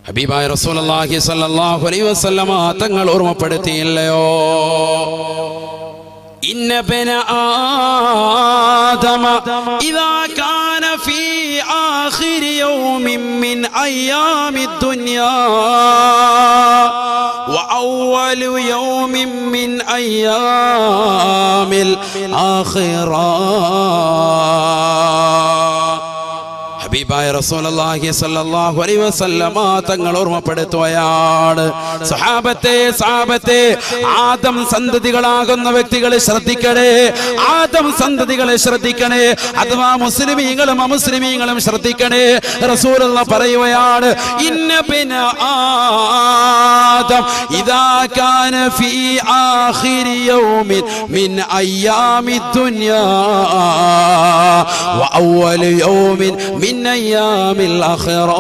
ഹബീബായ റസൂലുള്ളാഹി സ്വല്ലല്ലാഹു അലൈഹി വസല്ലമ തങ്ങൾ ഓർമ്മപ്പെടുത്തിയില്ലയോ, ഇന്ന ബന ആദമ ഇദാ കാന ഫീ ആഖിരി യൗമിൻ മിൻ അയ്യാമിദ് ദുനിയാ വഅവ്വലു യൗമിൻ മിൻ അയ്യാമിൽ ആഖിറ. ഹബീബായ റസൂലുള്ളാഹി സ്വല്ലല്ലാഹു അലൈഹി വസല്ലമ തങ്ങൾ ഓർമ്മപ്പെടുത്തുകയാണ്, സഹാബത്തെ ആദം സന്തതികളാകുന്ന വ്യക്തികളെ ശ്രദ്ധിക്കണേ, ആദം സന്തതികളെ ശ്രദ്ധിക്കണേ, അഥവാ മുസ്ലിമീങ്ങളും അമുസ്ലിമീങ്ങളും ശ്രദ്ധിക്കണേ. റസൂലുള്ളാഹി പറയുകയാണ്, ഇന്ന ബിന ആദം ഇദാ കാന ഫീ ആഖിരി യൗമിൻ മിൻ അയ്യാമിദ് ദുനിയാ വഅവ്വലു യൗമിൻ മിൻ അയ്യാമിൽ ആഖിറ.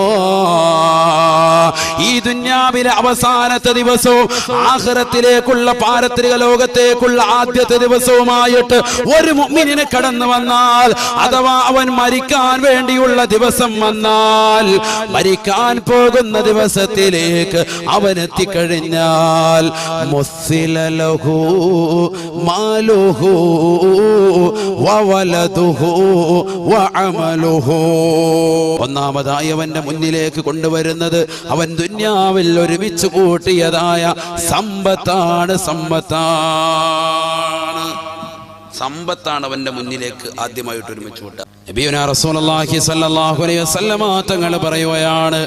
ഈ ദുനിയാവിലെ അവസാനത്തെ ദിവസവും ആഖിറത്തിലേക്കുള്ള പാരത്രിക ലോകത്തേക്കുള്ള ആദ്യത്തെ ദിവസവുമായിട്ട് ഒരു മുഅ്മിനിനെ കടന്നു വന്നാൽ, അഥവാ അവൻ മരിക്കാൻ വേണ്ടിയുള്ള ദിവസം വന്നാൽ, മരിക്കാൻ പോകുന്ന ദിവസത്തിലേക്ക് അവൻ എത്തിക്കഴിഞ്ഞാൽ, മുസ്സില ലഹു മാലുഹു വവലദുഹു വഅമലുഹു. ഒന്നാമതായി അവന്റെ മുന്നിലേക്ക് കൊണ്ടുവരുന്നത് അവൻ ദുനിയാവിൽ ഒരുമിച്ച് കൂട്ടിയതായ സമ്പത്താണ് അവന്റെ മുന്നിലേക്ക് ആദ്യമായിട്ട് ഒരുമിച്ച് കൂട്ടുക. നബിയുനാ റസൂലുള്ളാഹി സ്വല്ലല്ലാഹു അലൈഹി വസല്ലമ തങ്ങൾ പറയുകയാണ്,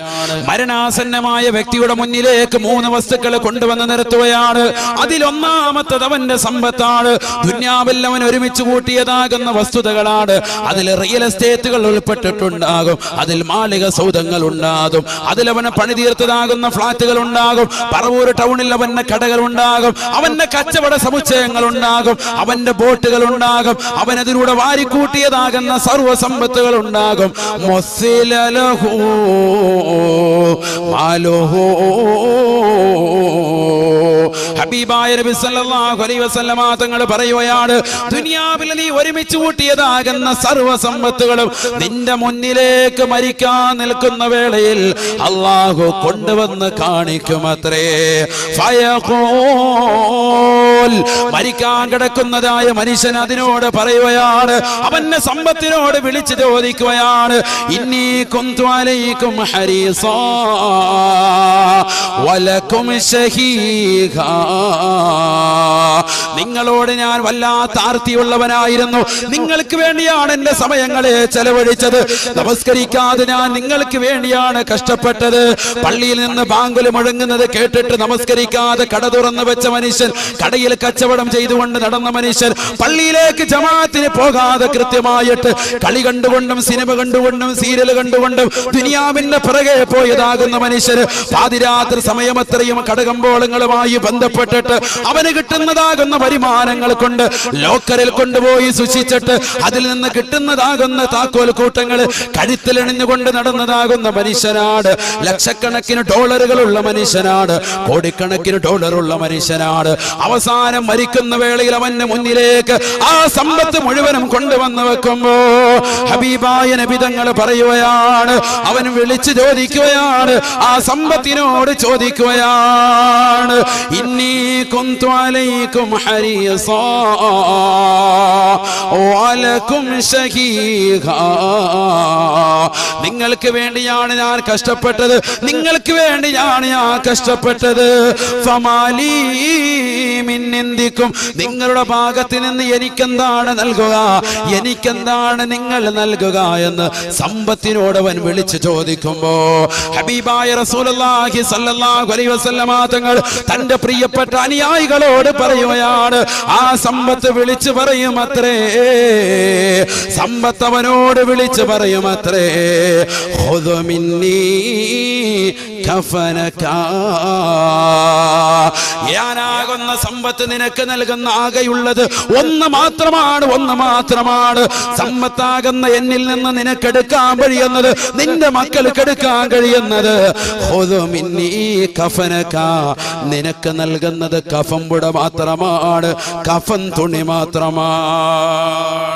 മരണാസന്നമായ വ്യക്തിയുടെ മുന്നിലേക്ക് 3 വസ്തുക്കൾ കൊണ്ടുവന്ന് നിർത്തുകയാണ്. അതിലൊന്നാമത്തത് അവന്റെ സമ്പത്താണ്. ദുനിയാവിൽ അവൻ ഒരുമിച്ച് കൂട്ടിയതാകുന്ന വസ്തുതകളാണ്. അതിൽ റിയൽ എസ്റ്റേറ്റുകൾ ഉൾപ്പെട്ടിട്ടുണ്ടാകും, അതിൽ മാളിക സൗധങ്ങൾ ഉണ്ടാകും, അതിലവന് പണി തീർത്തതാകുന്ന ഫ്ളാറ്റുകൾ ഉണ്ടാകും, പറവൂർ ടൗണിൽ അവന്റെ കടകൾ ഉണ്ടാകും, അവന്റെ കച്ചവട സമുച്ചയങ്ങൾ ഉണ്ടാകും, അവന്റെ ബോട്ടുകൾ ഉണ്ടാകും, അവനതിലൂടെ വാരിക്കൂട്ടിയതാകുന്ന സർവ്വ സമ്പത്തുകൾ ഉണ്ടാകും. ഹബീബായ നബി സല്ലല്ലാഹു അലൈഹി വസല്ലമ തങ്ങൾ പറയുകയാണ്, ദുനിയാവിൽ നീ ഒരുമിച്ച് കൂട്ടിയതാകുന്ന സർവ്വ സമ്പത്തുകളും നിന്റെ മുന്നിലേക്ക് മരിക്കാൻ നിൽക്കുന്ന വേളയിൽ അല്ലാഹു കൊണ്ടുവന്ന് കാണിക്കുമത്രേ. ഫയഖൂൽ, മരിക്കാൻ കിടക്കുന്നതായ മനുഷ്യൻ അതിനോട് പറയുകയാണ്, അവന്റെ സമ്പത്തിനോട് വിളിച്ചു ചോദിക്കുകയാണ്, ഇന്നി കുന്തു അലൈക്കും ഹരീസാ വലക്കും ശഹീഹാ. നിങ്ങളോട് ഞാൻ വല്ലാത്ത ആർത്തിയുള്ളവനായിരുന്നു, നിങ്ങൾക്ക് വേണ്ടിയാണ് എന്റെ സമയങ്ങളെ ചെലവഴിച്ചത്. നമസ്കരിക്കാതെ ഞാൻ നിങ്ങൾക്ക് വേണ്ടിയാണ് കഷ്ടപ്പെട്ടത്. പള്ളിയിൽ നിന്ന് ബാങ്ക് മുഴങ്ങുന്നത് കേട്ടിട്ട് നമസ്കരിക്കാതെ കട തുറന്നു വെച്ച മനുഷ്യൻ, കടയിൽ കച്ചവടം ചെയ്തുകൊണ്ട് നടന്ന മനുഷ്യൻ, പള്ളിയിലേക്ക് ജമാഅത്തിന് പോകാതെ കൃത്യമായിട്ട് കളി കണ്ടുകൊണ്ടും സിനിമ കണ്ടുകൊണ്ടും സീരിയൽ കണ്ടുകൊണ്ടും ദുനിയാവിന്റെ പിറകെ പോയതാകുന്ന മനുഷ്യന് പാതിരാത്രി സമയമത്രയും കടകമ്പോളങ്ങളുമായി ബന്ധപ്പെട്ടിട്ട് അവന് കിട്ടുന്നതാകുന്ന വരുമാനങ്ങൾ കൊണ്ട് ലോക്കറിൽ കൊണ്ടുപോയി സൂക്ഷിച്ചിട്ട് അതിൽ നിന്ന് കിട്ടുന്നതാകുന്ന താക്കോൽ കൂട്ടങ്ങൾ കഴുത്തിലണിഞ്ഞുകൊണ്ട് നടന്നതാകുന്ന മനുഷ്യനാണ്. ലക്ഷക്കണക്കിന് ഡോളറുകളുള്ള മനുഷ്യനാണ്, കോടിക്കണക്കിന് ഡോളറുള്ള മനുഷ്യനാണ്. അവസാനം മരിക്കുന്ന വേളയിൽ അവന്റെ മുന്നിലേക്ക് ആ സമ്പത്ത് മുഴുവനും കൊണ്ടുവന്ന് വെക്കുമ്പോ ഹബീബായ നബി തങ്ങൾ പറയുകയാണ്, അവൻ വിളിച്ചു ചോദിക്കുകയാണ്, ആ സമ്പത്തിനോട് ചോദിക്കുകയാണ്, ഇന്നി കുന്തു അലൈക്കും ഹരീസാ വലക്കും ശഹീഹാ. നിങ്ങൾക്ക് വേണ്ടിയാണ് ഞാൻ കഷ്ടപ്പെട്ടത്, നിങ്ങൾക്ക് വേണ്ടിയാണ് ഞാൻ കഷ്ടപ്പെട്ടത്. ഫമാലി മിൻ ഇന്ദിക്കും, നിങ്ങളുടെ ഭാഗത്ത് നിന്ന് എനിക്കെന്താണ് നൽകുക, എനിക്കെന്താണ് നിങ്ങൾ നൽകുക എന്ന് സമ്പത്തിനോട് അവൻ വിളിച്ചു ചോദിക്കുമ്പോ ഹബീബായ റസൂലുള്ളാഹി സ്വല്ലല്ലാഹു അലൈഹി വസല്ലമ തങ്ങൾ തന്റെ പ്രിയപ്പെട്ട അനുയായികളോട് പറയുകയാണ്, ആ സമ്പത്ത് വിളിച്ചു പറയുമത്രേ, സമ്പത്ത് അവനോട് വിളിച്ചു പറയുമത്രേ, ഖുദ് മിന്നീ കഫനക, ഞാനാകുന്ന സമ്പത്ത് നിനക്ക് നൽകുന്ന ആകെയുള്ളത് ഒന്ന് മാത്രമാണ്, ഒന്ന് മാത്രമാണ്. സമ്പത്താകുന്ന എന്നിൽ നിന്ന് നിനക്കെടുക്കാൻ കഴിയുന്നത്, നിന്റെ മക്കൾക്കെടുക്കാൻ കഴിയുന്നത്, ഖുദ് മിന്നീ കഫനക, നിനക്ക് നൽകുന്നത്. നൽകുന്നത് കഫൻ പുട മാത്രമാണ്, കഫൻ തുണി മാത്രമാണ്.